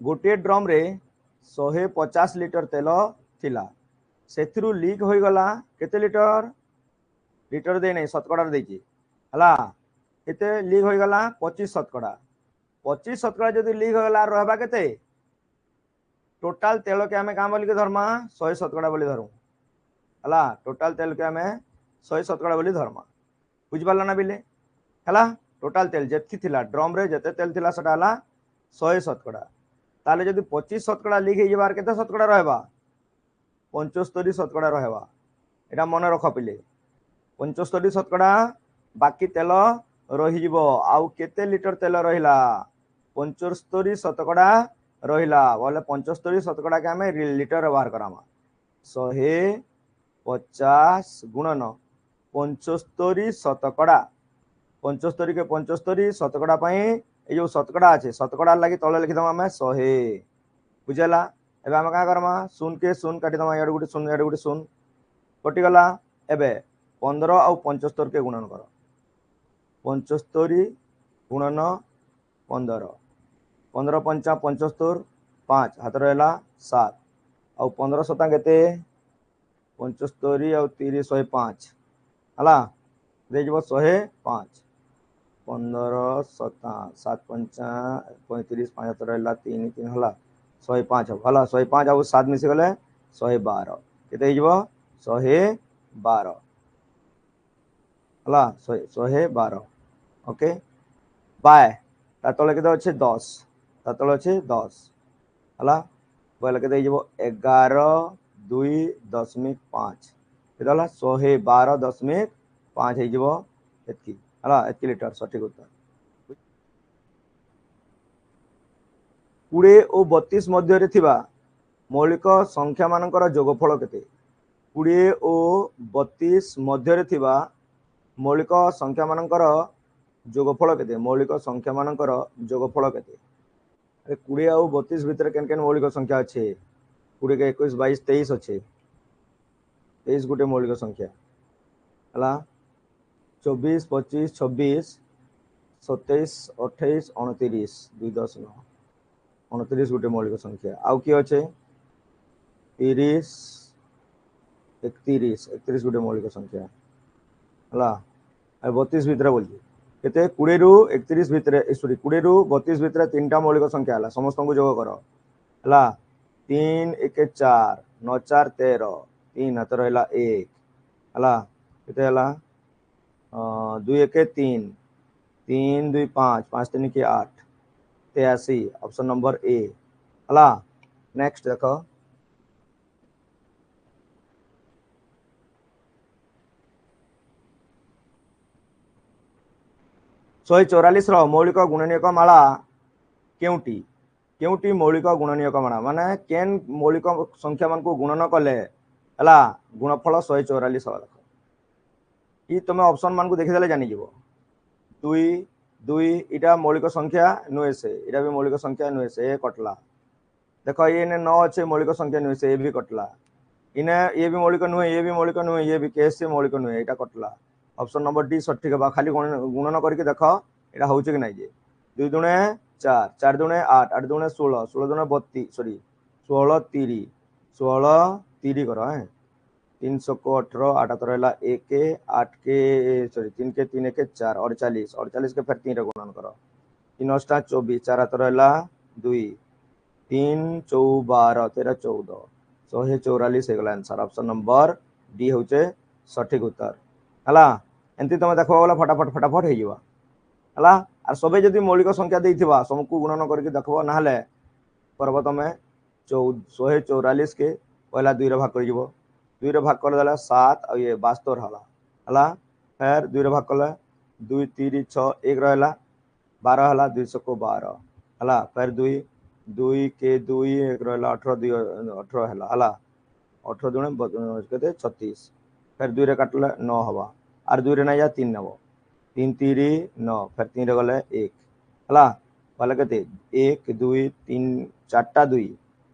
गोटे ड्रम रे 150 लिटर तेल थिला सेथिरु लीक होई गला केते लिटर लिटर दे नहीं शतकड़ा देछि हला केते लीक होई गला 25 शतकड़ा 25 शतकड़ा जदि लीक होई गला रहबा केते टोटाल तेल के हमें काम बोली के धर्मा 100 शतकड़ा बोली धरू हला टोटाल तेल के हमें 100 शतकड़ा बोली धर्मा बुझ पाला ना बिले हला टोटाल तेल जेति थिला ड्रम रे जते तेल थिला सेटा हला 100 शतकड़ा ताले जदि 25 शतकड़ा लीक हे जबार केते शतकड़ा रहबा 75 शतकड़ा रहबा एटा मन रख पिले 75 शतकड़ा बाकी तेल रही जीवो आउ केते लिटर तेल रहिला 75 शतकड़ा रहिला बोले 75 शतकड़ा के हमें लिटर व्यवहार करामा 150 गुणन 75 शतकड़ा 75 के 75 शतकड़ा पाई ए जो शतकड़ा अच्छे शतकड़ा लगी तले लिखिदमा हमें 100 बुझेला एबे हम का करमा शून्य के शून्य काटी दमा याड गुटे शून्य याड गुटे शून्य कटि गला एबे 15 और 75 के गुणन कर 75 गुणन 15 15 पंचा 75 5 हाथ रहला 7 और 15 शता केते 75 और 30 105 हला दे जब 105 15 शता 7 पंचा 35 5 हाथ रहला 3 3 हला 105 हला 105 और 7 मिसी गले 112 केते हिजबो 112 हला 112 ओके बाय तातले केते अछि 10 तातले अछि 10 हला बोले केते हिजबो 11 2.5 केते हला 112.5 हिजबो एतकी हला एतकी लिटर सठिक उत्तर 20 और 32 मध्य रे थिबा मौलिक संख्या मानकर जोगफल केते 20 और 32 मध्य रे थिबा मौलिक संख्या मानकर जोगफल केते मौलिक संख्या मानकर जोगफल केते 20 और 32 भितर केन केन मौलिक संख्या अच्छे 20 के 21 22 23 अच्छे 23 गोटे मौलिक संख्या हला 24 25 26 27 28 29 2 10 9 29 गोटे मौलिक संख्या आउ कि अच्छे 30 31 31 गोटे मौलिक संख्या हला 32 भितर बोलছি केते 20 रु 31 भितर सॉरी 20 रु 32 भितर तीनटा मौलिक संख्या हला समस्त को जोग कर हला 3 1 4 9 4 13 3 हाथ रहला 1 हला केते हला 2 1 3 3 2 5 5 3 के 8 83 ऑप्शन नंबर ए हला नेक्स्ट देखो 144 रो मौलिक गुणनीयक माला केउटी केउटी मौलिक गुणनीयक माला माने केन मौलिक संख्या मान को गुणन कले हला गुणफल 144 होला ई तमे ऑप्शन मान को देखि देले जानि जीवो 2 2 इटा मौलिक संख्या नुए से इटा भी मौलिक संख्या नुए से ए कटला देखो ये ने 9 अच्छे मौलिक संख्या नुए से ए भी कटला इने ये भी मौलिक नुए ये भी मौलिक नुए ये भी केस से मौलिक नुए इटा कटला ऑप्शन नंबर डी सठिक बा खाली गुणन करके देखो एटा होउछ कि नाही जे 2 दुणे 4 4 दुणे 8 8 दुणे 16 16 दुणे 32 सॉरी 16 30 16 30 करो है 300 को 18 8 तो रहला 1 के 8 के सॉरी 3 के 3 1 के 4 48 48 के फिर 3 रे गुणन करो 3 8 24 4 तो रहला 2 3 12 13 14 144 हे गला आंसर ऑप्शन नंबर डी होचे सठिक उत्तर हला एंती तुम देखो वाला फटाफट फटाफट हे जीवा हला आ सबे जदी मौलिक संख्या देथिबा सबको गुणन करके देखबो ना हले करबो तमे 144 के पहला 2 रे भाग कर जीवो 2 रे भाग कर देला 7 और ये 72 हला हला फिर 2 रे भाग करले 2 3 6 1 रहला 12 हला 200 को 12 हला फिर 2 2 के 2 1 रहला 18 2 18 हला हला 18 दुणे केते 36 फिर 2 रे काटले 9 हवा आर 2 रे ना या 3 नबो 3 3 9 फिर 3 रे गले 1 हला वाला केते 1 2 3 चारटा 2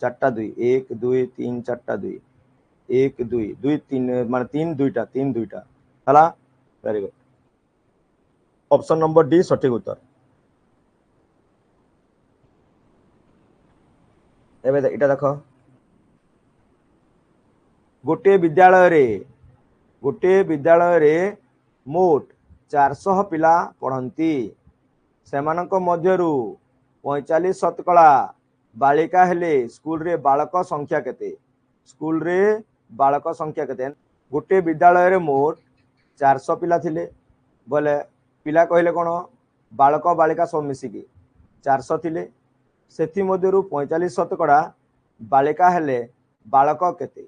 चारटा 2 1 2 3 चारटा 2 1 2 2 3 माने 3 2टा 3 2टा हला very good option number D सठिक उत्तर एबे इटा देख गोटे विद्यालय रे मोट 400 पिला पढ़ती सेमानक मध्यरु 45% बालिका हेले स्कूल रे बालक संख्या केते स्कूल रे बालक संख्या केते गोटे विद्यालय रे मोट 400 पिला थिले बोले पिला कहले कोन बालक बालिका सब मिसिकी 400 थिले सेथि मध्यरु 45% बालिका हेले बालक केते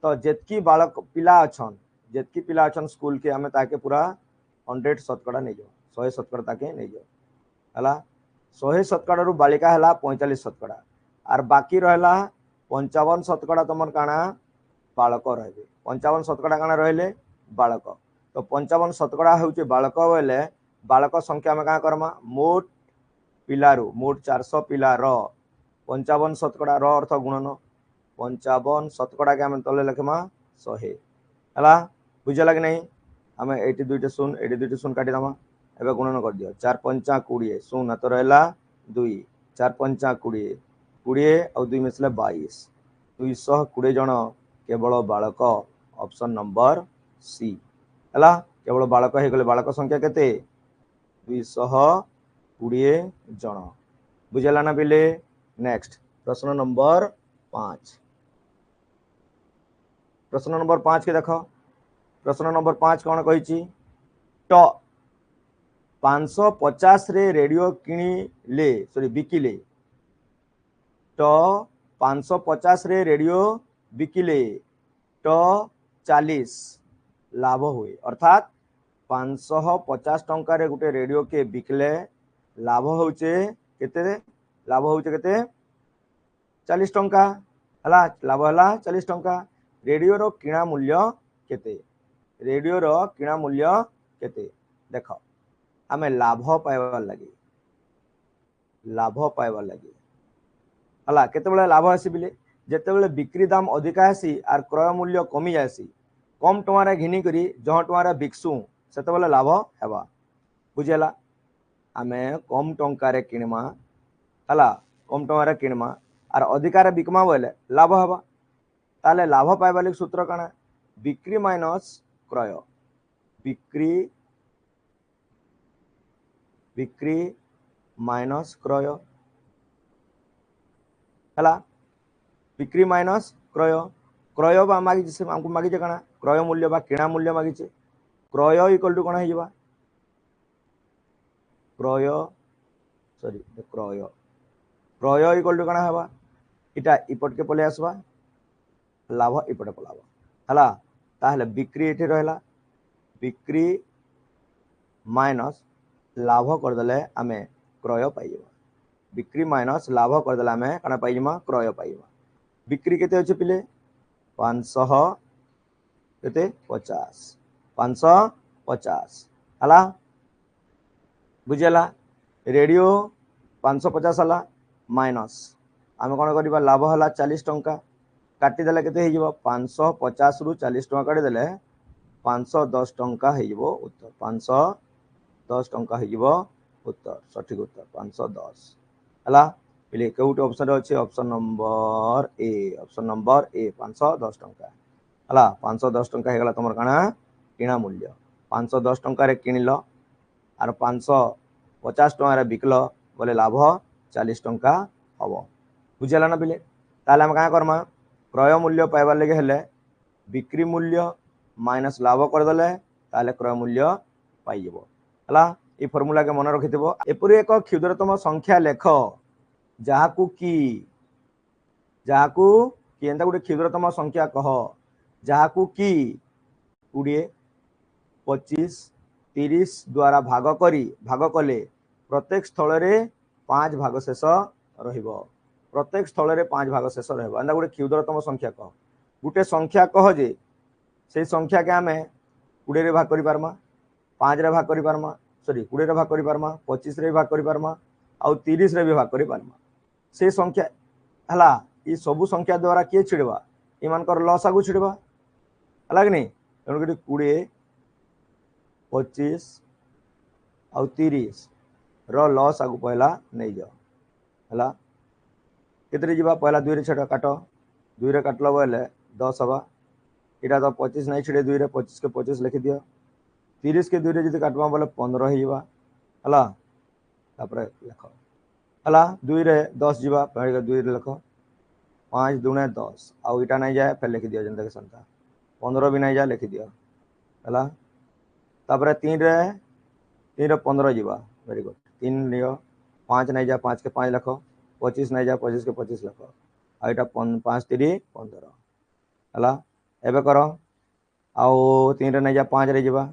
तो जेतकी बालक पिला अछन स्कूल के हमें ताके पूरा 100% नहीं जाओ 100% ताके नहीं जाओ हला 100% रु बालिका हला 45% आर बाकी रहला 55% तुमर काना बालक रहबे 55% काना रहले बालक तो 55% होचे बालक बोले बालक संख्या में का करमा मोट पिलारू मोट 400 पिला रो 55% रो अर्थ गुणन 55% के आम तले लिखमा 100 हला बुझला कि नहीं आम एटी दुईटे शून काटी दमा एबे गुणन कर दियो 4 पंचा 20 शून तो रहला 2 4 पंचा 20 20 और 2 मिसले 22 220 जन केवल बालक ऑप्शन नंबर सी हला केवल बालक हे गले बालक संख्या केते 220 जन बुझला ना पिले नेक्स्ट प्रश्न नंबर 5 प्रश्न नंबर 5 के देखो प्रश्न नंबर 5 कौन कही ट 550 रे रेडियो किणिले सॉरी बिकिले ट 550 रे रेडियो बिकिले ट 40 लाभ हुए अर्थात 550 टंका रे गुटे रेडियो के बिकले लाभ होचे केते 40 टंका हला लाभ हला 40 टंका रेडियो रो किणा मूल्य केते रेडियो रो किणा मूल्य केते देख आमे लाभ पाइबार लगी हला केते बेले लाभ आसी बिले जेते बेले बिक्री दाम अधिका आसी आर क्रय मूल्य कमी जासी कम टमारे घिनी करी जह टमारे बिकसु सेते बेले लाभ हेबा बुझेला आमे कम टंका रे किणमा हला कम टंका रे किणमा आर अधिकार बिकमा बोले लाभ हेबा ताले लाभ पाइबा लगी सूत्र काना बिक्री माइनस क्रय बिक्री माइनस क्रय हला बिक्री माइनस क्रय क्रय बा मागी से हमको मागी जे काना क्रय मूल्य बा किणा मूल्य मागी छे क्रय इक्वल टू कोन हे जबा क्रय सॉरी क्रय इक्वल टू कोन हेबा इटा इपट के पले आसबा लाभ इपटे पलाबा हला ताहले बिक्री एठी रहला बिक्री माइनस लाभ कर देले आमे क्रय पाइबा बिक्री माइनस लाभ कर देले आमे कना पाइबा क्रय पाइबा बिक्री केते अछि पिले 500 केते 50 550 हला बुझेला रेडियो 550 हला माइनस आमे कोन करबा लाभ हला 40 टंका काटी देले केते हे 550 रु 40 टंका काटी देले 510 टंका हे उत्तर 510 टंका हे उत्तर सठिक उत्तर 510 हला पहिले केउट ऑप्शन अछि ऑप्शन नंबर ए 510 टंका हला 510 टंका हे गला तमर काना किणा मूल्य 510 टंका रे किनिलो आर 550 टंका रे बिकलो बोले लाभ 40 टंका हबो बुझला ना पिले ताले हम का करमा क्रय मूल्य पाइबार लगे हेले बिक्री मूल्य माइनस लाभ कर देले ताले क्रय मूल्य पाइबो हला ए फार्मूला के मन रखिथिबो एपरि एक क्षुद्रतम संख्या लेख जाहाकू की एंता गुटे क्षुद्रतम संख्या कह जाहाकू की 20 25 30 द्वारा भाग कले प्रत्येक स्थल रे 5 भाग शेष रहिबो प्रत्येक स्थल रे 5 भाग शेष रहबो एंदा गुटे क्षुद्रतम संख्या कह गुटे संख्या कह जे से संख्या के आमे 20 रे भाग करि पारमा 5 रे भाग करि पारमा सॉरी 20 रे भाग करि पारमा 25 रे भाग करि पारमा आ 30 रे भी भाग करि पारमा से संख्या हला ई सबु संख्या द्वारा के छिड़बा इमान कर लॉस आगु छिड़बा हला कि नहीं तेणु कि 20 25 आ 30 रो लॉस आगु पहला नहीं जाओ हला केते जीवा पहला 2 रे छेड़ काट 2 रे काटलो बोले 10 हवा इटा तो 25 नहीं छिड़े 2 रे 25 के 25 लिखि दियो 30 के 2 रे जदी काटबा बोले 15 ही जीवा हला तापर लिख हला 2 रे 10 जीवा पहले 2 रे लिख 5 दुणे 10 आउ इटा नहीं जाए फिर लिखि दियो जंता के संता 15 भी नहीं जाए लिखि दियो हला तापर 3 रे 15 जीवा वेरी गुड 3 लियो 5 नहीं जा 5 के 5 लिख 25 नहीं जा 25 के 25 लिख आ इटा 5 3 15 हला एबे करो आउ 3 रे नहीं जा 5 रे जीवा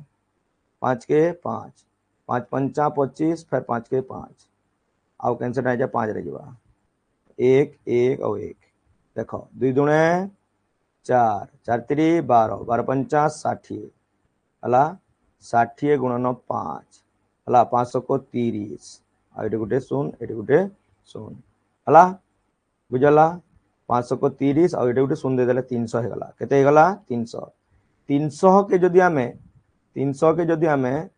5 के 5 5 पंचा 25 फिर 5 के 5 आउ कैंसिल नहीं जा 5 रे जीवा 1 1 और 1 देखो 2 दुणे 4 4 3 12 12 पंचा 60 हला 60 गुणन 5 हला 500 को 30 आ एटी गुटे शून एटी गुटे शून हला बुझला 500 को 30 आ एटी गुटे शून दे देले 300 हे गला केते हे गला 300 300 के जदी हमें 300 के जदी हमें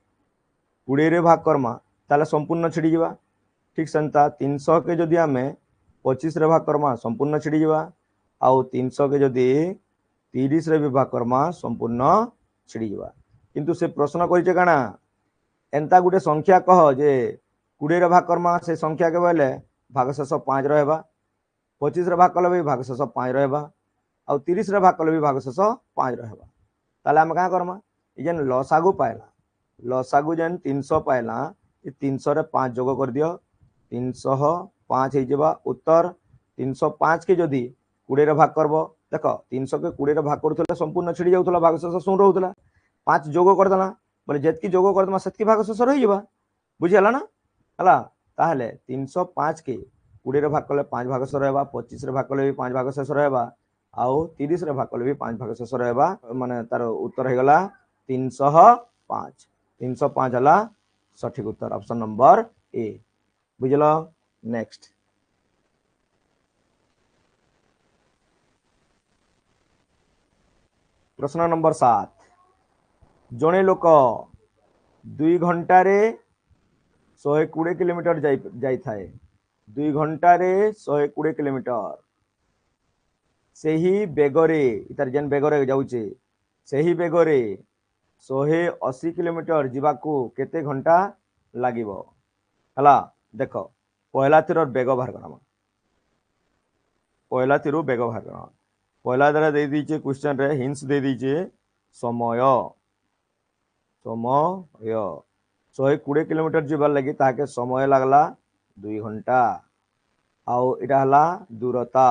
20 रे भाग करमा ताले संपूर्ण छिड़ी जीवा ठीक संता 300 के जदी हमें 25 रे भाग करमा संपूर्ण छिड़ी जीवा आउ 300 के जदी 30 रे भी भाग करमा संपूर्ण छिड़ी जीवा किंतु से प्रश्न करिचे काना एंता गुटे संख्या कह जे 20 रे भाग करमा से संख्या के बोले भागशेष 5 रहबा 25 रे भाग कले भी भागशेष 5 रहबा आउ 30 रे भाग कले भी भागशेष 5 रहबा ताले हम का करमा ई जेन लसागु पाइला लसागु जेन 300 पाइला ई 300 रे 5 जोग कर दियो 305 हे जेबा उत्तर 305 के जदी 20 रे भाग करबो देखो 300 के 20 रे भाग करथले संपूर्ण छिड़ी जाउथला भागशेष शून्य रहउथला 5 जोग कर देला बोले जेतकी जोग कर दमा सेतकी भागशेष रहि जेबा बुझियला ना हला ताहले 305 के 20 रे भाग कले 5 भागशेष रहबा 25 रे भाग कले भी 5 भागशेष रहबा आउ 30 रे भाग कले भी 5 भागशेष रहबा माने तार उत्तर हे गला 305 305 हला सठिक उत्तर ऑप्शन नंबर ए बुझलो नेक्स्ट प्रश्न नंबर 7 जणे लोक 2 घंटा रे 120 किलोमीटर जाई थाए 2 घंटा रे 120 किलोमीटर सेही बेगरे इतार जेन बेगरे जाउचे सेही बेगरे 180 किलोमीटर जीवाकू केते घंटा लागिबो हला देखो पहला तीर बेग बाहर करमा पहला तीर बेग बाहर करमा पहला द्वारा दे दीचे क्वेश्चन रे हिंस दे दीचे समय समय 120 किलोमीटर जीवार लगी ताके समय लागला 2 घंटा आउ इटा हला दूरता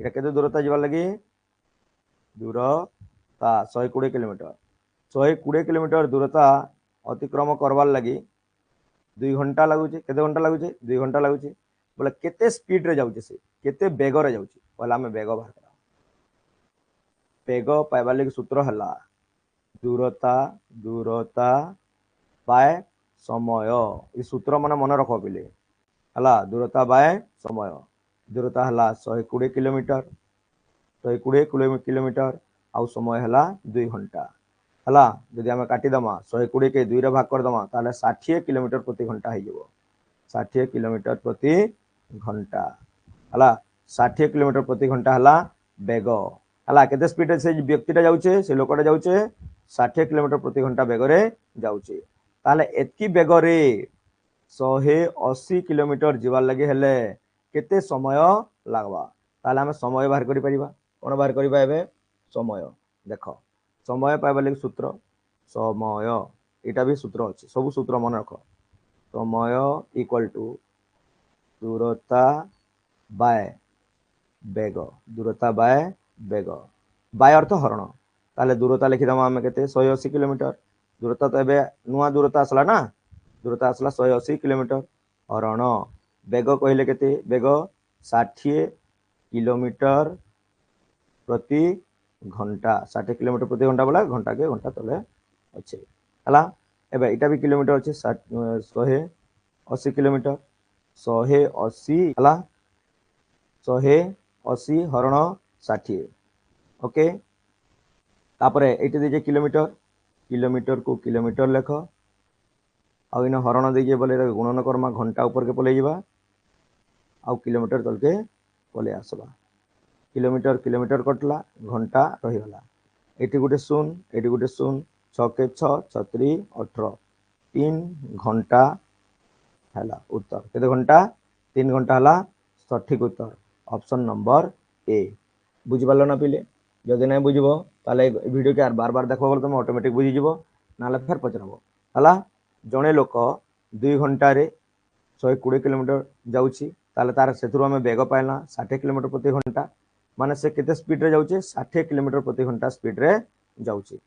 इटा केते दूरता जीवार लगी दूरता 120 किलोमीटर 120 किलोमीटर दूरता अतिक्रम करवार लगी 2 घंटा लागुचे केते घंटा लागुचे 2 घंटा लागुचे बोले केते स्पीड रे जाउचे से केते बेग रे जाउचे बोला हमें बेग बाहर करा बेग पाइबा लगी सूत्र हला दूरता दूरता बाय समय ई सूत्र माने मन रखो पिले हला दूरता बाय समय दूरता हला 120 किलोमीटर 120 किलोमीटर आउ समय हला 2 घंटा हला जदि हमें काटी दमा 120 के 2 रे भाग कर दमा ताले 60 किलोमीटर प्रति घंटा हे जेबो 60 किलोमीटर प्रति घंटा हला 60 किलोमीटर प्रति घंटा हला बेग हला केते स्पीड से व्यक्तिटा जाउचे से लोकटा जाउचे 60 किलोमीटर प्रति घंटा बेग रे जाउचे ताले एतकी बेग रे 180 किलोमीटर जीवार लगे हेले केते समय लागबा ताले हम समय बाहर करि परिबा कोन बाहर करिबा एबे समय देखो समय पाइबा लगी सूत्र समय एटा भी सूत्र अछि सब सूत्र मन रख समय इक्वल टू दूरता बाय बेग दूरता बाय बेग बाय अर्थ हरण ताले दूरता लिखि दमा हम केते 180 किलोमीटर दूरता तो एबे नुआ दूरता असला ना दूरता असला 180 किलोमीटर हरण बेग कहले केते बेग 60 किलोमीटर प्रति घंटा 60 किलोमीटर प्रति घंटा बोला घंटा के घंटा तले अच्छे हला एबे इटा भी किलोमीटर अच्छे 180 किलोमीटर 180 हला 180 हरण 60 ओके तापरे एटे दे जे किलोमीटर किलोमीटर को किलोमीटर लेख आउ इन हरण दे जे बोले गुणन कर्मा घंटा ऊपर के पले जीवा आउ किलोमीटर तल के पले आसवा किलोमीटर किलोमीटर कटला घंटा रहीगला एटी गोटे शून्य एटी गोटे शून्य छके छत्री 18 3 घंटा है उत्तर केते घंटा 3 घंटा है सठिक उत्तर ऑप्शन नंबर ए बुझिपार ना पिले जदि नहीं बुझ वीडियो के बार बार देख तुम ऑटोमेटिक बुझीज ना फिर पचरब है जड़े लोक 2 घंटे 120 किलोमीटर जाऊँगी तार से आम बेग पाइला 60 किलोमीटर प्रति घंटा माने से केते स्पीड रे जाउछे 60 किलोमीटर प्रति घंटा स्पीड रे जाउछे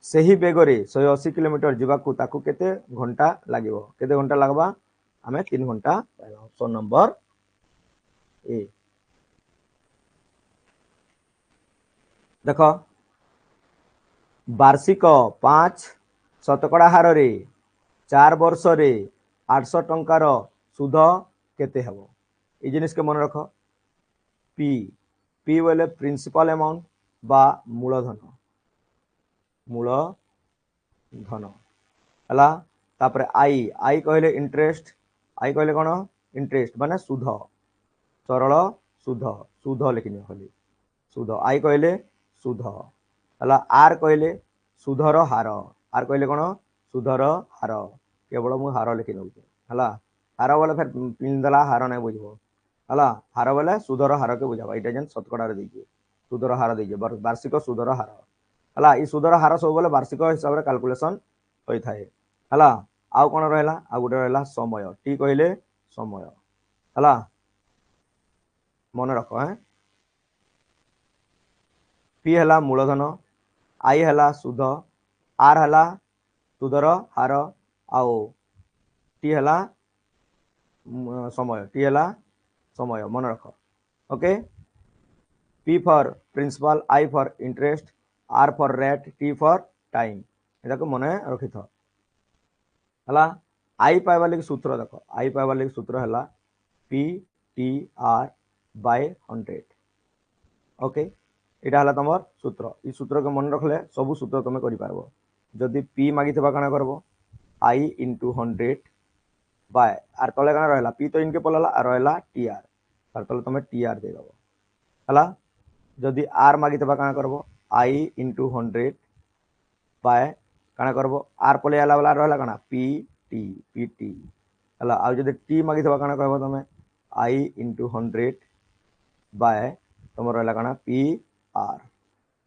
सही बेग रे 180 किलोमीटर जीवाकू ताकू केते घंटा लागिवो केते घंटा लागबा हमें 3 घंटा पाइला ऑप्शन नंबर ए देखो वार्षिक 5 शतकड़ा हार रे 4 वर्ष रे 800 टंकार सुध केते हेबो ए जिनिस के मन रख पी पी बोले प्रिंसिपल अमाउंट बा मूलधन है तापर आई आई कहले इंटरेस्ट आई कहले कौन इंटरेस्ट माने सुध सरल सुध सुध लिखनी खाली सुध आई कहले सुध है आर कहले सुधर हार आर कहले कौन सुधर हार केवल मु हार लिखि नउछे है हार बोले फिर पिंदला हार नहीं बुझब है हार बोले सुधर हार के बुझाबा ये जेन शतकड़ा दीजिए सुधर हार दीजिए वार्षिक सुधर हार है सुधर हार सब बोले वार्षिक हिसाब से कैलकुलेशन होता है आउ कौन रहा आ गोटे रहा समय टी कहले समय है मन रख पी है मूलधन आई है सुध आर है सुधर हार आउ टी है समय टी है समय मन रख okay P for principal I for interest R for rate T for time एटा को मन रखी था हला आई पाइबा लगी सूत्र देख आई पाइबा लगी सूत्र है P T R by 100 okay यहाँ है तुम सूत्र ये सूत्र के मन रखले सब सूत्र तुम कर जदि पी मागी काना करब आई इंटू 100 बाय आर तले काना रहा पी तो इनके पड़ा रहा टी आर तार तले तुम टी आर देदेव है जदि आर मागी काना करब आई इंटू 100 बाय काना करब आर पले आला वाला रहा काना पी टी है आ जदि टी मागी काना कहब तुम आई इंटू 100 बाय तुम रहा काना पी आर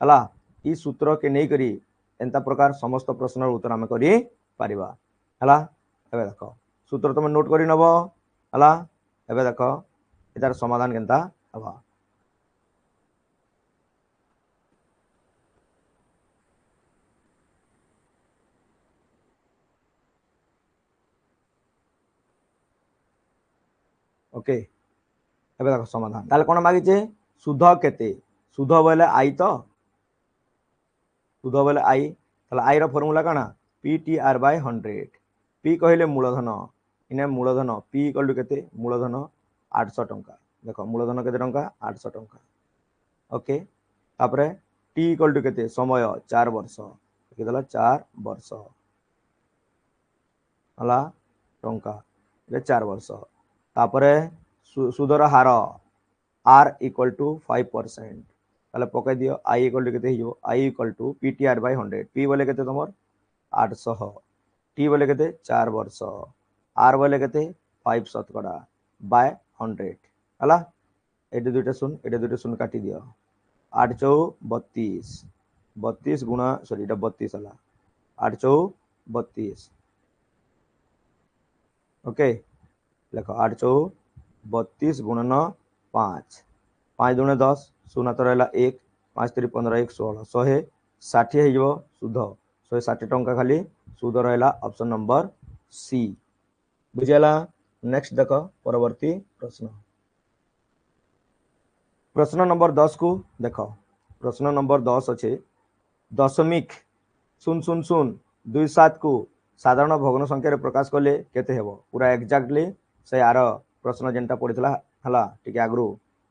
है ई सूत्र के नहीं करी एंता प्रकार समस्त प्रश्न उत्तर आम कर देख सूत्र तुम नोट कर नब है देख यार समाधान केनता हवा ओके एबे देखो समाधान ताले कोन मागिचे सुध केते सुध बोले आई तो सुध बोले आई ताले आई रो फार्मूला काना P T R by 100 P कहले मूलधन इने मूलधन पी इक्वल टू केते मूलधन 800 टंका देखो मूलधन केते टंका 800 टंका ओके तापरे टी इक्वल टू केते समय 4 वर्ष केतेला 4 वर्ष हला टंका ये 4 वर्ष तापरे सुधर हार आर इक्वल टू 5% ताले पकाई दियो आई इक्वल टू केते हिजो I equal to P T R by 100 P बोले केते तुमर 800 टी बोले केते 4 वर्ष आर बोले केते 5 शतकड़ा बाय 100 हला एटे दुइटा शून्य काटी दियो 8 चौ 32 32 गुणा सॉरी एटा 32 हला 8 चौ 32 ओके लिखो 8 चौ 32 गुणन 5 5 दुणे 10 शून्य तो रहा 1 5 3 15 1 16 160 हो सुध 160 टंका खाली सुध रहा ऑप्शन नंबर सी बुझेला नेक्स्ट देख परवर्ती प्रश्न प्रश्न नंबर 10 को देख प्रश्न नंबर 10 अच्छे दशमिक 00027 को साधारण भग्न संख्या प्रकाश कले केते हेबो पूरा एक्जाक्टली से यार प्रश्न जेनटा पड़ता है टी आगु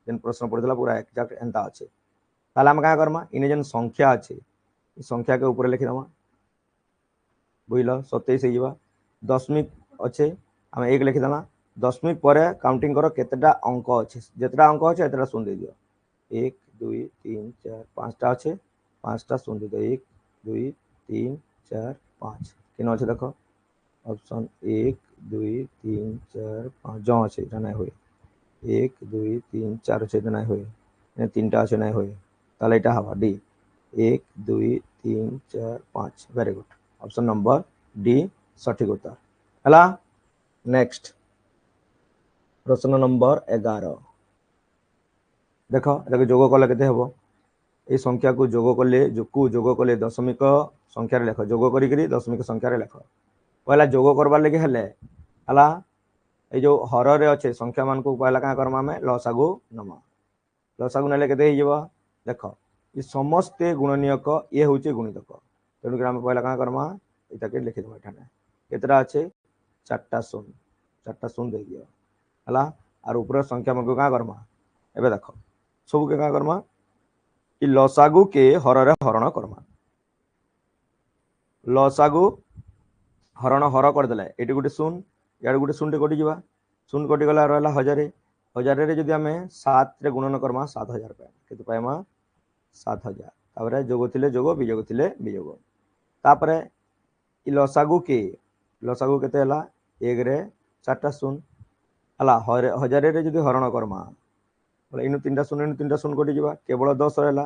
जेन प्रश्न पड़ता पूरा एक्जाक्ट एंता अच्छे ताला हम क्या करमा इन जेन संख्या अच्छे संख्या के ऊपर लिखिदमा बुझल 27 हो दशमिक अच्छे आम 1 लिखिदेमा दशमिक पर काउंटिंग करो केतेटा अंक अच्छे जितना अंक अच्छे एतटा शून्य दे दियो 1 2 3 4 5टा अच्छे 5टा शून्य दे दियो 1 2 3 4 5 किन अच्छे देख ऑप्शन 1 2 3 4 5 जो अच्छे এটা নাই হয় 1 2 3 4 अच्छे এটা নাই হয় ने तीनटा अच्छे নাই হয় তাহলে এটা হবা D 1 2 3 4 5 very good option number D सठिक उत्तर हला नेक्स्ट प्रश्न नंबर 11 देख एटाके जोग कले केते हबो ए संख्या को जोग कले दशमिक संख्या रे लेख जोग करी दशमिक संख्या रे लेख पहला जोग करबार लगे हेले हला ए जो हर रे अच्छे संख्या मान को पहला का करमा में लसागु नमा लसागु नेले केते हे जबो देख ये समस्त गुणनीयक ये होचे गुणितक तेणु हम पहला का करमा एटा के लिखि दबा एठाने केतरा अच्छे चारटा शून्य दे दियो हला आर ऊपर संख्या मान को का करमा एबे देख सब के का करमा कि लसागु के हर रे हरण करमा लसागु हरण हर कर देले एटी गुटे शून्य यार गुटे शून्य कटि जीवा शून्य कटि गला रहला 1000 1000 रे जदी हमें 7 रे गुणन करमा 7000 पाए केते पाएमा 7000 तापरे जोग थिले जोग वियोग थिले वियोग तापरे इ लसागु केते हला 1 रे 4टा शून्य हला 1000 रे जदी हरण करमा बोले इनु 3टा शून्य कटि जीवा केवल 10 रहला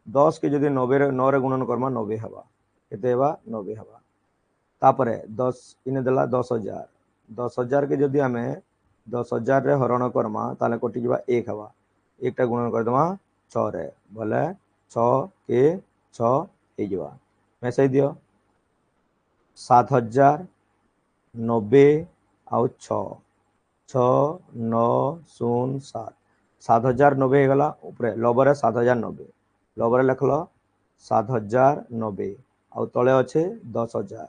10 के जदी 90 रे 9 रे गुणन करमा 90 हवा केते हवा 90 हवा तापरे 10 इने देला 10000 10000 के जदी हमें 10000 रे हरण करमा ताले कटि जीवा 1 हवा एकटा गुणन कर दमा 6 रे बोले 6 के 6 हे जीवा मैसेज दियो 7000 90 आउ 6 6 9 0 7 7090 हे गला ऊपर लबरे 7090 लबरे लिखलो 7090 आउ तळे अच्छे 10000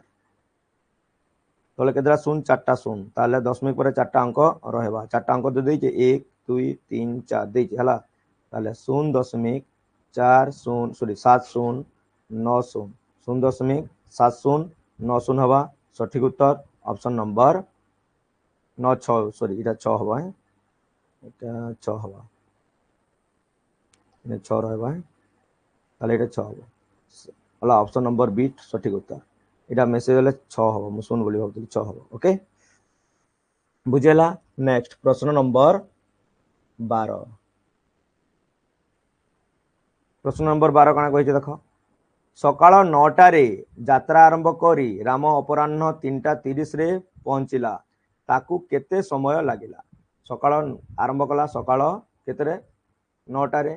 तले केतरा शून्य 4टा शून्य ताले दशमिक पर 4टा अंक रहबा 4टा अंक दे दैचे 1 2 3 4 दैचे हला ताले 0.7090 0.7090 हवा सठिक उत्तर ऑप्शन नंबर 9 6 सॉरी इटा 6 हवा इटा 6 हवा ने 6 रहबा ताले इटा 6 हवा हला ऑप्शन नंबर बी सठिक उत्तर इटा मेसेज वाले 6 हबो मु सुन बोली भाबती 6 हबो ओके बुझेला नेक्स्ट प्रश्न नंबर 12 प्रश्न नंबर 12 काना कहिছে देखो सकाळ 9टा रे यात्रा आरंभ करी राम अपराह्न 3:30 रे पहुंचिला ताकू केते समय लागिला सकाळ आरंभ कला सकाळ केते रे 9टा रे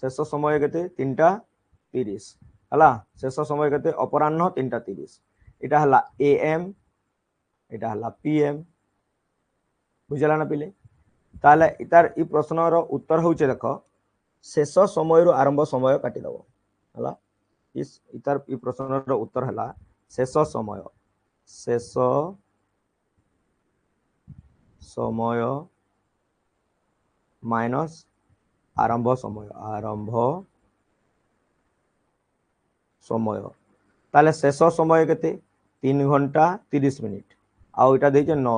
शेष समय केते 3:30 हला शेष समय केते अपराह्न 3:30 इटा हला एएम इटा हला पीएम बुझला ना पिले ताले इतार इ प्रश्न रो उत्तर होचे देखो शेष समय रो आरंभ समय काटी दबो हला इस इतार इ प्रश्न रो उत्तर हला शेष समय माइनस आरंभ समय ताले शेष समय केते 3 घंटा 30 मिनिट आउ इटा देचे 9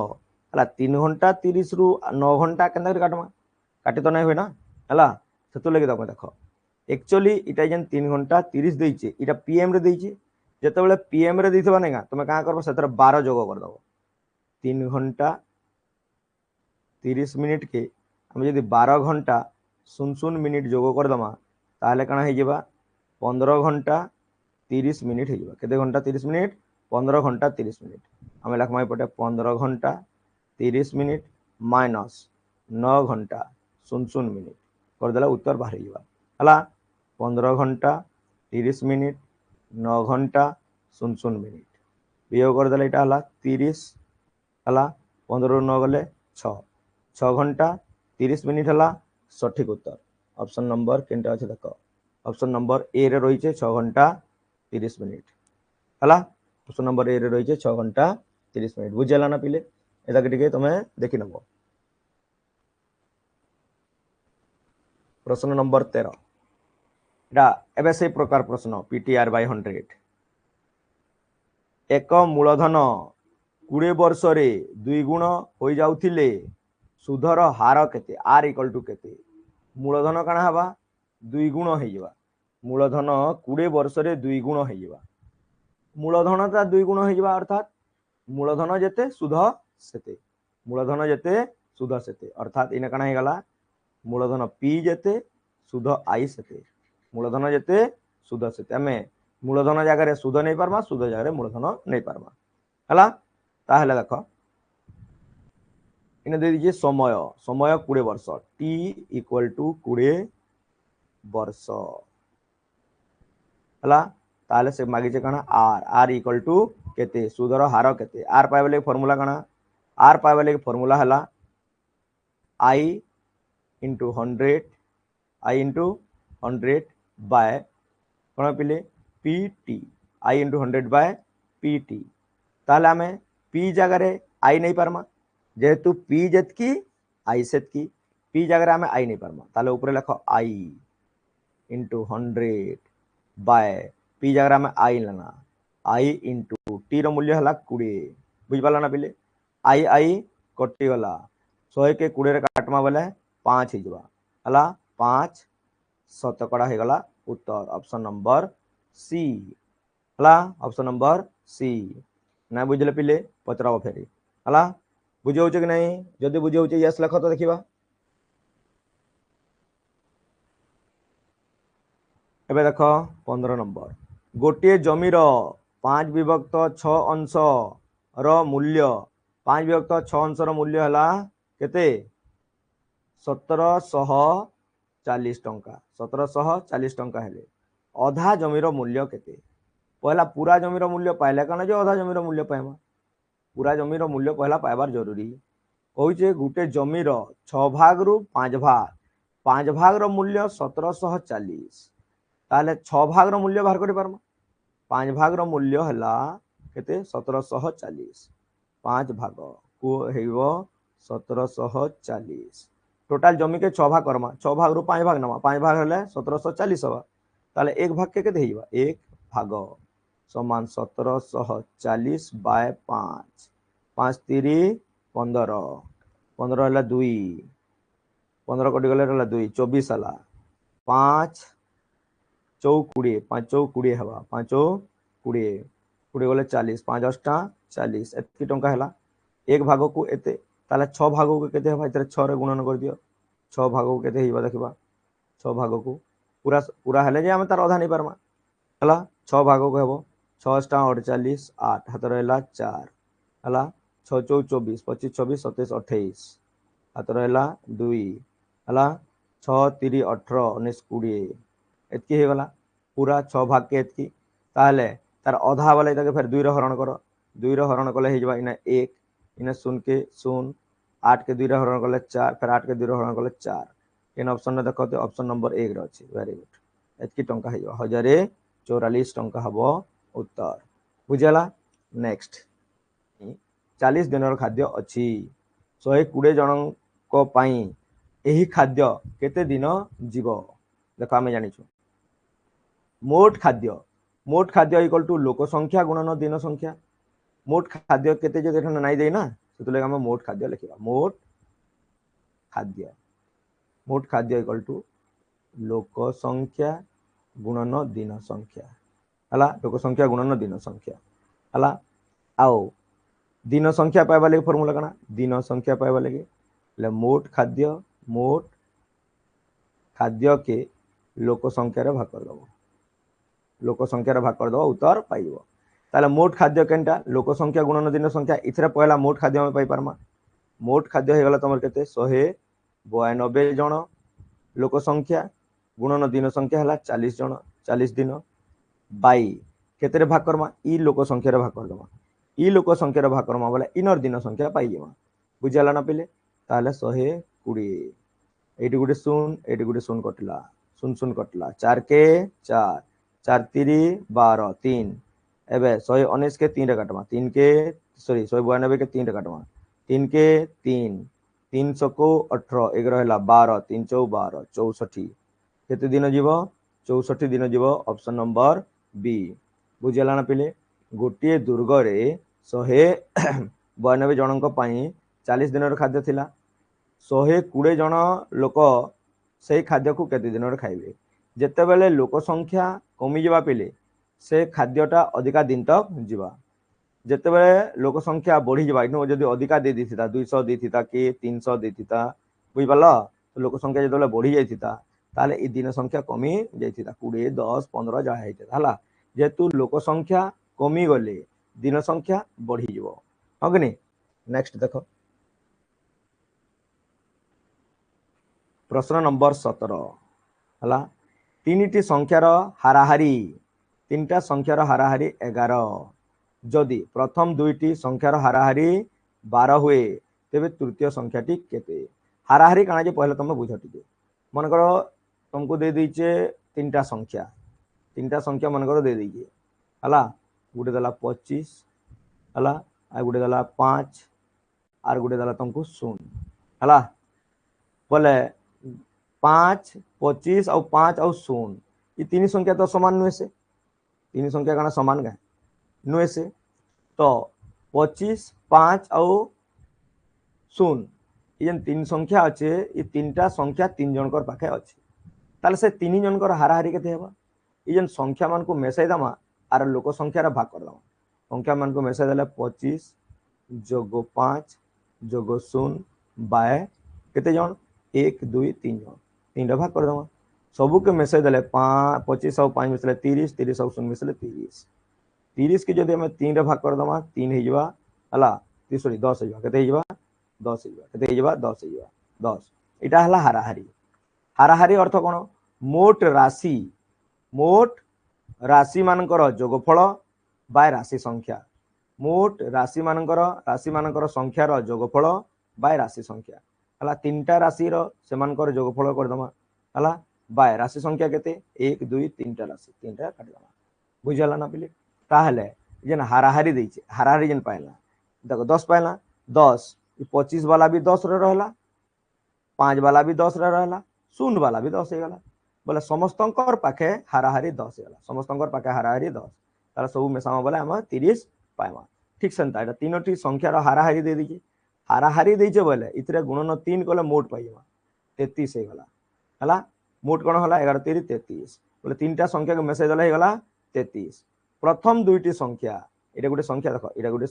हला 3 घंटा 30 रु 9 घंटा केना काटमा काटी तो नै होय ना हला सेतु लगे देखो एक्चुअली इटा जेन 3 घंटा 30 देचे इटा पीएम रे देचे जते बेले पीएम रे देथबा नै तुम का करबो सेतर 12 जोग कर दबो 3 घंटा 30 मिनिट के हम यदि 12 घंटा 00 मिनिट जोग कर दमा ताले काना हे जेबा 15 घंटा 30 मिनिट हे जेबा केते घंटा 30 मिनिट 15 घंटा 30 मिनिट हमें लखमाई पटे 15 घंटा 30 मिनिट माइनस 9 घंटा 00 मिनिट कर देला उत्तर बाहर जीवा हला 15 घंटा 30 मिनिट 9 घंटा 00 मिनिट वियोग कर देला इटा हला 30 हला 15 रु 9 गले 6 घंटा 30 मिनिट हला सठिक उत्तर ऑप्शन नंबर केनटा अछि देखो ऑप्शन नंबर ए रे रही 6 घंटा 30 मिनिट हला ऑप्शन नंबर ए रे रही 6 घंटा 30 मिनिट बुझेला ना पिले एटा के तमे देखि नबो प्रश्न नंबर 13 एटा एबे से प्रकार प्रश्न पीटीआर बाय 100 एक मूलधन 20 वर्ष रे 2 गुण हो जाउथिले सुधर हार केते आर इक्वल टू केते मूलधन काना हवा 2 गुण हो जावा मूलधन 20 वर्ष रे 2 गुण हो जावा मूलधन ता 2 गुण हो जावा अर्थात मूलधन जेते सुध सेते मूलधन जेते सुध सेते अर्थात इने काना हे गला मूलधन पी जेते सुध आई सेते मूलधन जेते सुध सेते आमे मूलधन जगह रे सुध नहीं पारमा सुध जगह रे मूलधन नहीं पारमा हला ताहले देखो इने दे दीजिए समय समय 20 वर्ष टी इक्वल टू 20 वर्ष हला ताले से मागिचे कना आर आर इक्वल टू केते सुधर हार केते आर पाइबले फार्मूला कना आर पाइबले फार्मूला हला आई इंटू 100 आई इंटू 100 बाय कौन पिले P T I into 100 by P T ताले आमे पी जगह रे आई नहीं पारमा जेहेतु पी जेतकी आई सेतकी पी जगह रे आमे आई नहीं पारमा ताले ऊपर लिखो आई इंटू 100 बाय पी जगह में आई लेना आई इंटू टी रो मूल्य है 20 बुझपाला ना पिले आई आई कटि गला 100 के 20 रे काटमा बोले 5 हिजवा हला 5 शतकड़ा हे गला उत्तर ऑप्शन नंबर सी हला ऑप्शन नंबर सी ना बुझले पिले पचराव फेरी हला बुझे कि नहीं जदि बुझे यस लिख तो देखिबा एबे देखो 15 नंबर गोटे जमीर 5 विभक्त 6 अंश रो मूल्य 5 विभक्त 6 अंश रो मूल्य हला केते 1740 टंका 1740 टंका हेले अधा जमीर मूल्य केते पहला पूरा जमीर मूल्य पाइले कना जो अधा जमीर मूल्य पाइमा पूरा जमीर मूल्य पहला पाइबार जरूरी कहूचे गोटे जमीर 6 भाग रु 5 भाग रो मूल्य 1740 ताले 6 भाग रो मूल्य बाहर करि पारमा 5 भाग रो मूल्य हला केते 1740 5 भाग को हेगो 1740 टोटल जमी के 6 भाग करमा 6 भाग रु 5 भाग नमा 5 भाग हले 1740 हवा ताले 1 भाग के केते हेइबा 1 भाग समान 1740 बाय 5 5 3 15 15 हला 2 15 कटि गले हला 2 24 हला 5 चौक 20 5 चौक 20 हवा 5 चौक 20 20 गले 40 5 अष्टा 40 एतकी टंका हला एक भाग को एते ताले 6 भाग को केते हवा इतरे 6 रे गुणन कर दियो 6 भाग को केते हिबा देखिबा 6 भाग को पूरा पूरा हले जे हम तार आधा नहीं पारमा हला 6 भाग को हेबो 6 अष्टा 48 8 हाथ रहला 4 हला 6 चौक 24 25 26 27 28 हाथ रहला 2 हला 6 3 18 19 20 एतकी हे गला पूरा 6 भाग के एतकी ताले तार आधा वाले तक फिर 2 रे हरण करो 2 रे हरण कले हे जबा इने 1 इने 0 के 0 8 के 2 रे हरण कले 4 फिर 8 के 2 रे हरण कले 4 इन ऑप्शन में देखो तो ऑप्शन नंबर 1 रे अछि वेरी गुड एतकी टंका हे 1044 टंका हबो उत्तर बुझला नेक्स्ट 40 दिन रो खाद्य अछि 120 जन को पई एही खाद्य केते दिन जीवो देखो आमे जानि छु मोट खाद्य इक्वल टू लोक संख्या गुणन दिन संख्या मोट खाद्य केते जे देखन नाही देना सेतले हम मोट खाद्य लिखिबा मोट खाद्य इक्वल टू लोक संख्या गुणन दिन संख्या हला लोक संख्या गुणन दिन संख्या हला आओ दिन संख्या पाइबा लगे फार्मूला कना दिन संख्या पाइबा लगे ले मोट खाद्य के लोक संख्या रे भाग कर दबो लोक संख्या रे भाग कर दबो उत्तर पाइबो ताले मोट खाद्य केनटा लोक संख्या गुणन दिन संख्या इथरे पहला मोट खाद्य हम पाइ परमा मोट खाद्य हे गला तमर केते 192 जन लोक संख्या गुणन दिन संख्या हला 40 जन 40 दिन बाई केते रे भाग करमा ई लोक संख्या रे भाग कर दबा ई लोक संख्या रे भाग करमा बोले इनर दिन संख्या पाइ जेमा बुझाला ना पहिले ताले 120 एटी गुटे 0 एटी गुटे 0 कटला 0 0 कटला 4 के 4 4 3 12 3 एबे 119 के 3 रे काटमा 3 के सॉरी 192 के 3 रे काटमा 3 के 3 300 को 18 एक रहला 12 3 4 12 64 केते दिन जीवो 64 दिन जीवो ऑप्शन नंबर बी बुझला ना पहिले गोटे दुर्ग रे 192 जनक पई 40 दिन रो खाद्य थिला 120 जन लोक से खाद्य को केते दिन रे खाइबे जेते बेले लोक संख्या कमी जवा पिले से खाद्यटा अधिका दिन तक जीवा जेते बेले लोक संख्या बढ़ी जवा इनो जदी अधिका दे दिथिता 200 देथिता कि 300 देथिता बुझ पालो तो लोक संख्या जते बेले बढ़ी जायथिता ताले ई दिन संख्या कमी जायथिता 20 10 15 जा हेतिता हला जेतु लोक संख्या कमी गले दिन संख्या बढ़ी जीवो हगनी नेक्स्ट देखो प्रश्न नंबर 17 हला तीन संख्यार हाराहारी तीनटा संख्यार हाराहारी 11 जदि प्रथम दुईटी संख्यार हाराहारी 12 हुए तेबे तृतीय संख्याटी केते हाराहारी काना जे पहले तुम बुझ टिके मन करो तुमको दे दीचे तीनटा संख्या मन करो दे दीजिए हला गुटे दला 25 हला आ गुटे दला 5 आर गुटे दला तुमको 0 हला बोले 5 25 और 5 और 0 ये तीन संख्या तो समान नुहे से तीन संख्या काना समान का नुहे से तो 25 5 और 0 ये तीन संख्या अच्छे ये तीनटा संख्या तीन जनकर पाखे अच्छे ताले से तीन जनकर हाराहारी केते हेबा ये जन संख्या मान को मेसाई दमा आर लोक संख्या भाग कर दमा संख्या मान को मेसाई देले 25 जोगो 5 जोगो 0 बाय केते जन 1 2 3 जन तीन भाग कर दमा सबू के मेसाई देले 25 और 5 मिसले 30 30 और 0 मिसले 30 30 की जदि हमें 3 भाग कर दमा 3 हे जवा हला सॉरी 10 हे जवा केते हे जवा 10 हे जवा केते हे जवा 10 हे जवा 10 इटा हला हाराहारी हाराहारी अर्थ कोन मोट राशि मानकर जोगफल बाय राशि संख्या मोट राशि मानकर संख्यार जोगफल बाय राशि संख्या हला तीनटा राशि रो सेमानकर जोगफल कर दमा हला बाय राशि संख्या केते 1 2 3टा राशि तीनटा काट दमा बुझला ना पिले ताहले जेन हाराहारी दैछे हाराहारी जेन पाइला देखो 10 पाइला 10 25 वाला भी 10 रे रहला 5 वाला भी 10 रे रहला 0 वाला भी 10 हे गला बोले समस्तंकर पाखे हाराहारी 10 हे गला समस्तंकर पाखे हाराहारी 10 तार सब मेसामा बोले हम 30 पाइमा ठीक सेंता एटा तीनोटी संख्यार हाराहारी दे दीजिए हाराहारी देइछे बोले इतरे गुणन 3 कले मोट पाइमा 33 हे गला हला मोट कोन होला 11 3 33 बोले तीनटा संख्या के मेसेज दला हे गला 33 प्रथम दुईटी संख्या एटा गुटे संख्या देखो एटा गुटे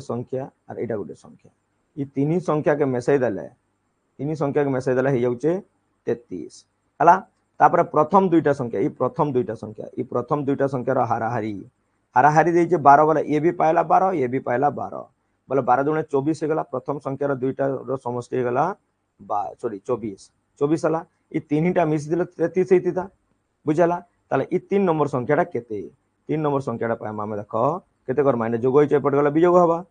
संख्या और एटा गुटे संख्या ई तीन संख्या के मेसेज दले तीन संख्या के मेसेज दला हे जाउचे 33 हला तापर प्रथम दुईटा संख्या संख्यार हाराहारी देइछे 12 बोले ये भी पाइला 12 ये भी पाइला 12 बोले 12 दुणे 24 हे गला प्रथम संख्यार दुईटा रो समष्टि हे गला 24 हला ई तीनटा मिस दिले 33 हेतिता बुझला ताले ई 3 नंबर संख्याटा केते 3 नंबर संख्याटा पाए मामे देखो केते कर माइनस जोग होइचे पट गला बिजोग हबा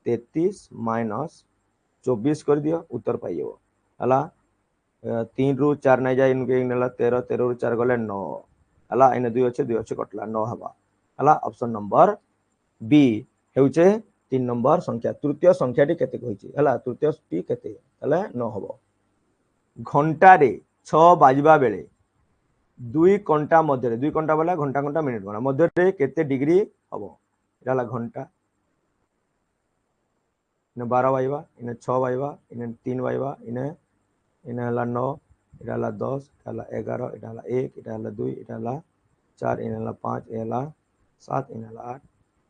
33 माइनस 24 कर दियो उत्तर पाई जाबो हला 3 रु 4 नै जाय इनके नेला 13 13 रु 4 गले 9 हला इन 2 अच्छे कटला 9 हबा हला ऑप्शन नंबर बी हेउचे 3 नंबर संख्या तृतीय संख्याटी केते कहिछि हला तृतीय टी केते हला 9 हबो घंटा रे 6 बाजबा बेले 2 घंटा मध्य 2 घंटा बोला घंटा घंटा मिनिट गणा मध्य रे केते डिग्री हबो एटा हला घंटा इने 12 बाजबा इने 6 बाजबा इने 3 बाजबा इने हला 9 एटा हला 10 एटा हला 11 एटा हला 1 एटा हला 2 एटा हला 4 इने हला 5 ए हला 7 इने हला 8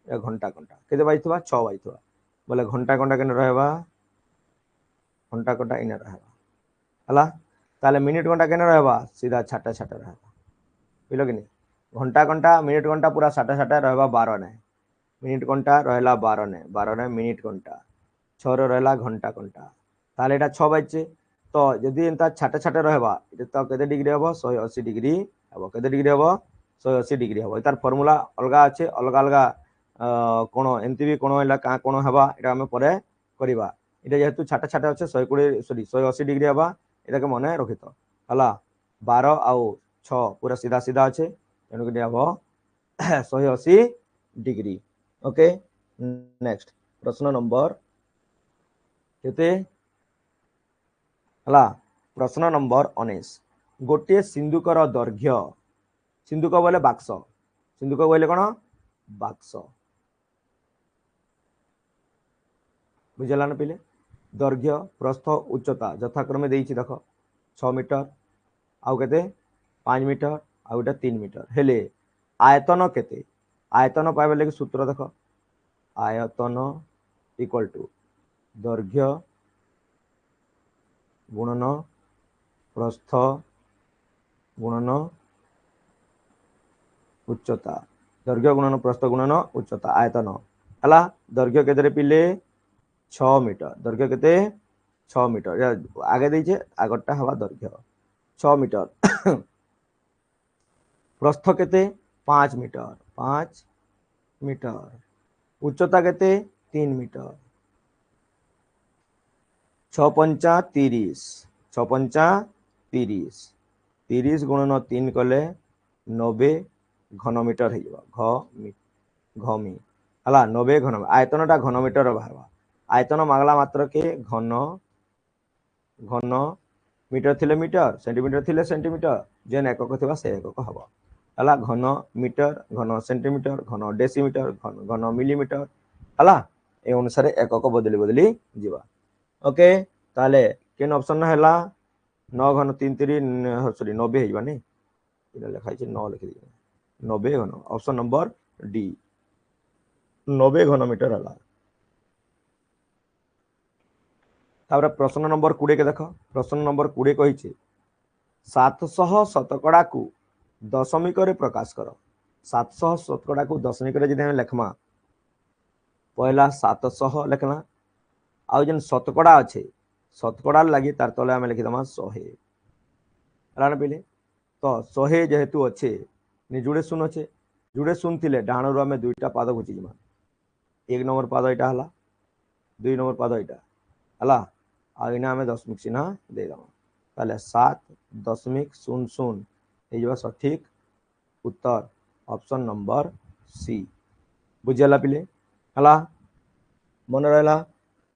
ए घंटा घंटा केते बाजथबा 6 बाजथबा बोले घंटा घंटा केने रहबा घंटा घंटा इने रहबा हला ताले मिनिट घंटा केने रहबा सीधा छाटा छाटा रहबा बुझलो कि नहीं घंटा घंटा मिनिट घंटा पूरा छाटा छाटा रहबा 12 ने मिनिट घंटा रहला 12 ने मिनिट घंटा 6 रो रहला घंटा घंटा ताले एटा 6 बाजचे तो यदि एंता छाटा छाटा रहबा एटा तो केते डिग्री हबो 180 डिग्री हबो केते डिग्री हबो 180 डिग्री हबो तार फार्मूला अलगा আছে अलगा अलगा कोन एंती भी कोन होला का कोन हबा एटा हम परे करिबा एटा जेहेतु छाटा छाटा আছে 120 सॉरी 180 डिग्री हबा एटा के मने रखितो हला 12 आउ 6 पूरा सीधा सीधा আছে एनु के हबो 180 डिग्री ओके नेक्स्ट प्रश्न नंबर केते हला प्रश्न नंबर 19 गोटे सिंधुकर दैर्घ्य सिंधुक बोले बाक्स सिंधुक बोले कोन बाक्स बुझला न पिले दैर्घ्य प्रस्थ उच्चता यथाक्रमे देछि देख 6 मीटर आउ केते 5 मीटर आउ एटा 3 मीटर हेले आयतन केते आयतन पाइबा लागि सूत्र देख आयतन इक्वल टू दैर्घ्य गुणन प्रस्थ गुणन उच्चता दैर्घ्य गुणन प्रस्थ गुणन उच्चता आयतन हला दैर्घ्य केते रे पिले 6 मीटर दैर्घ्य केते 6 मीटर आगे देछे आगरटा हवा दैर्घ्य 6 मीटर प्रस्थ केते 5 मीटर 5 मीटर उच्चता केते 3 मीटर 6 पंचा 30 6 पंचा 30 30 गुणन 3 कले 90 घनमीटर हो घमी हला 90 घन आयतनटा घनमीटर बाहर आयतन मागला मात्र के घन घन मीटर थिले मीटर सेंटीमीटर थिले सेंटीमीटर जेन एकक थिबा से एकक हबो हला घन मीटर घन सेंटीमीटर घन डेसीमीटर घन घन मिलीमीटर हला ए अनुसार एकक बदली बदली जीवा ओके ताले केन ऑप्शन हला 9 घन 3 3 सॉरी 90 हेबा नै इला लिखाइ छै 9 लिखि दिए 90 घन ऑप्शन नंबर डी 90 घन मीटर हला तापर प्रश्न नंबर 20 के देख प्रश्न नंबर 20 कहि छै 700 शतकड़ा को दशमिक रे प्रकाश कर 700 शतकड़ा को दशमिक रे जदि हम लिखमा पहला 700 लिखना आउ जन शतकड़ा अच्छे शतकड़ा लगी तार तले आम लिखिदमा 100 है पहले तो 100 जेहेतु अच्छे जुड़े शून अच्छे जुड़े शून थिले डाण रू आम दुईटा पाद घुची जिमा 1 नंबर पाद यहाँ है 2 नंबर पाद यहाँ है आईना आम दशमिक चिन्ह देदेमा ताले 7.00 हो सठिक उत्तर ऑप्शन नंबर सी बुझीगला पिले हला मन रहा